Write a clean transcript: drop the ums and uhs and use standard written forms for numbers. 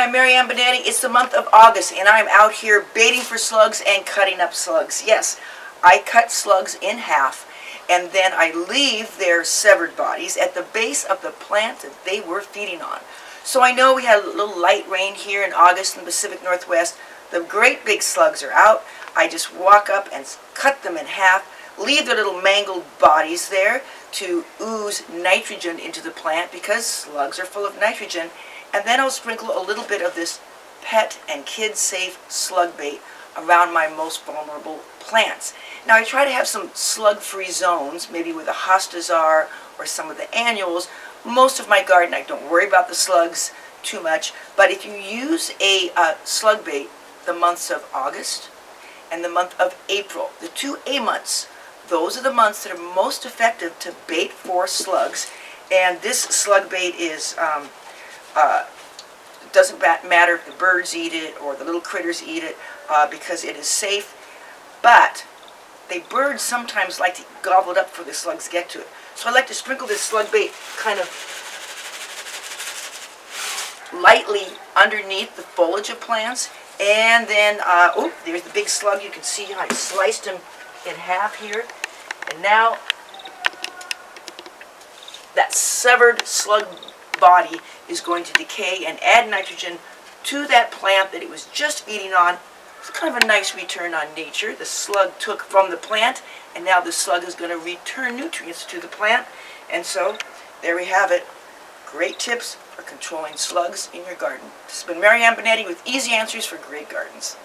I'm Mary Ann Benetti. It's the month of August, and I'm out here baiting for slugs and cutting up slugs. Yes, I cut slugs in half, and then I leave their severed bodies at the base of the plant that they were feeding on. So I know we had a little light rain here in August in the Pacific Northwest. The great big slugs are out. I just walk up and cut them in half, leave their little mangled bodies there to ooze nitrogen into the plant because slugs are full of nitrogen. And then I'll sprinkle a little bit of this pet and kid-safe slug bait around my most vulnerable plants. Now I try to have some slug-free zones, maybe with a hostazar or some of the annuals. Most of my garden, I don't worry about the slugs too much, but if you use a slug bait the months of August and the month of April, the 2 A months, those are the months that are most effective to bait for slugs. And this slug bait is it doesn't matter if the birds eat it or the little critters eat it because it is safe, but the birds sometimes like to gobble it up before the slugs get to it. So I like to sprinkle this slug bait kind of lightly underneath the foliage of plants, and then, oh, there's the big slug. You can see how I sliced him in half here, and now that severed slug body is going to decay and add nitrogen to that plant that it was just feeding on. It's kind of a nice return on nature. The slug took from the plant, and now the slug is going to return nutrients to the plant. And so there we have it. Great tips for controlling slugs in your garden. This has been Mary Ann Benetti with easy answers for great gardens.